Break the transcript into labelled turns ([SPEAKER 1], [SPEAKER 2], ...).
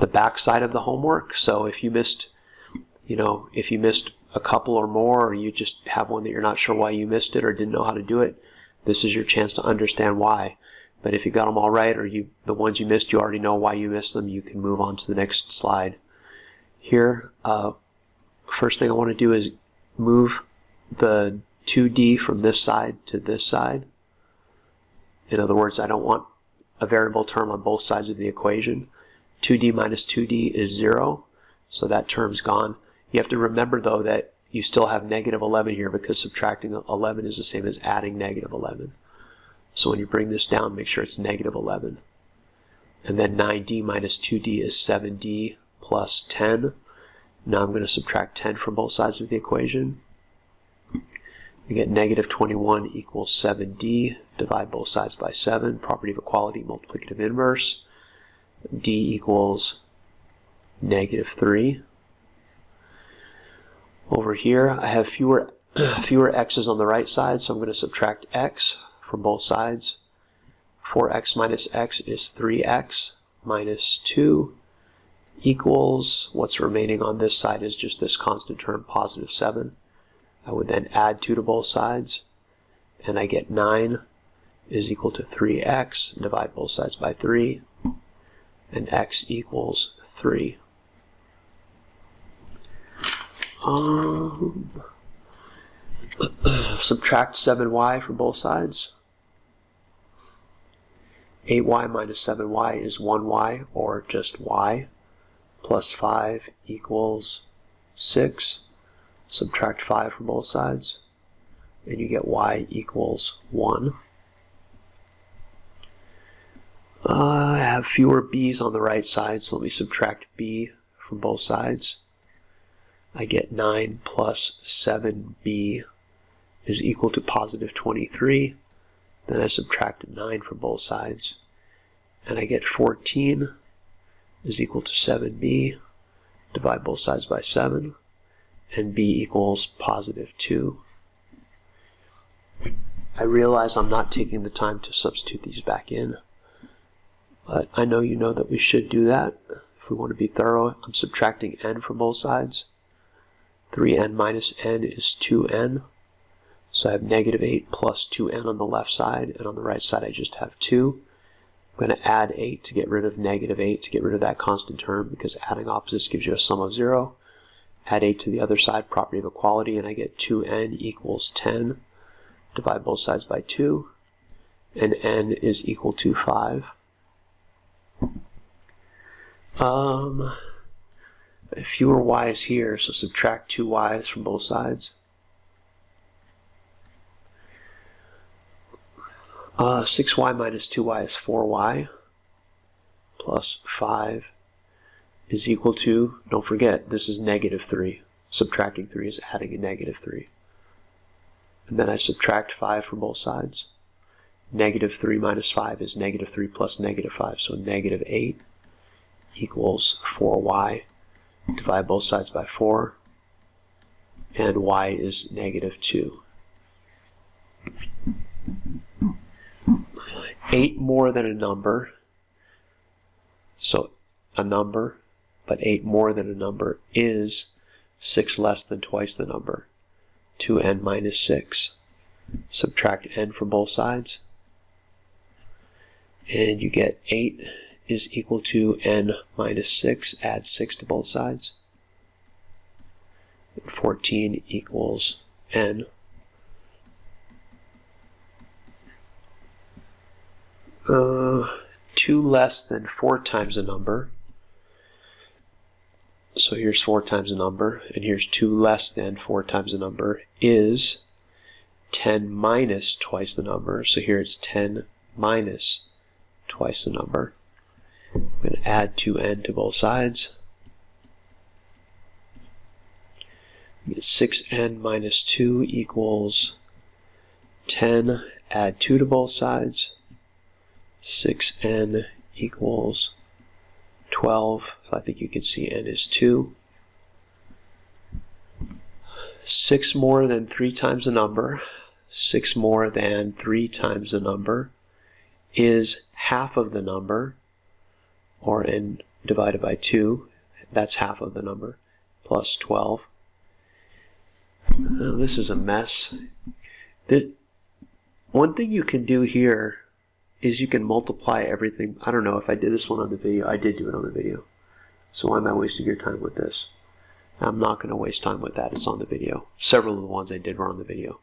[SPEAKER 1] the back side of the homework. So if you missed, if you missed a couple or more, or you just have one that you're not sure why you missed it or didn't know how to do it, this is your chance to understand why. But if you got them all right, or the ones you missed, you already know why you missed them, you can move on to the next slide. Here, first thing I want to do is move the 2d from this side to this side. In other words, I don't want a variable term on both sides of the equation. 2d minus 2d is 0, so that term's gone. You have to remember, though, that you still have negative 11 here because subtracting 11 is the same as adding negative 11. So when you bring this down, make sure it's negative 11. And then 9d minus 2d is 7d plus 10. Now I'm going to subtract 10 from both sides of the equation. We get negative 21 equals 7d. Divide both sides by 7. Property of equality, multiplicative inverse. d equals negative 3. Over here, I have fewer x's on the right side, so I'm going to subtract x from both sides. 4x minus x is 3x minus 2 equals, what's remaining on this side is just this constant term, positive 7. I would then add 2 to both sides, and I get 9 is equal to 3x. Divide both sides by 3, and x equals 3. Subtract 7y from both sides. 8y minus 7y is 1y, or just y, plus 5 equals 6. Subtract 5 from both sides, and you get y equals 1. I have fewer b's on the right side, so let me subtract b from both sides. I get 9 plus 7b is equal to positive 23. Then I subtract 9 from both sides, and I get 14 is equal to 7b. Divide both sides by 7, and b equals positive 2. I realize I'm not taking the time to substitute these back in, but I know you know that we should do that if we want to be thorough. I'm subtracting n from both sides. 3n minus n is 2n. So I have negative 8 plus 2n on the left side, and on the right side I just have 2. I'm going to add 8 to get rid of negative 8, to get rid of that constant term, because adding opposites gives you a sum of 0. Add 8 to the other side, property of equality, and I get 2n equals 10. Divide both sides by 2, and n is equal to 5. Fewer y's here, so subtract 2 y's from both sides. 6y minus 2y is 4y, plus 5 is equal to, don't forget, this is negative 3. Subtracting 3 is adding a negative 3. And then I subtract 5 from both sides. Negative 3 minus 5 is negative 3 plus negative 5, so negative 8 equals 4y. Divide both sides by 4, and y is negative 2. 8 more than a number, so a number, but 8 more than a number is 6 less than twice the number, 2n minus 6. Subtract n from both sides, and you get 8 is equal to n minus 6. Add 6 to both sides. 14 equals n. Two less than 4 times a number. So here's 4 times a number, and here's 2 less than 4 times a number is 10 minus twice the number. So here it's 10 minus twice the number. I'm going to add 2n to both sides. We get 6n minus 2 equals 10. Add 2 to both sides. 6n equals 12. So I think you can see n is 2. 6 more than 3 times the number. 6 more than 3 times the number is half of the number, or in divided by 2, that's half of the number, plus 12. Oh, this is a mess. One thing you can do here is you can multiply everything. I don't know if I did this one on the video. I did do it on the video. So why am I wasting your time with this? I'm not going to waste time with that. It's on the video. Several of the ones I did were on the video.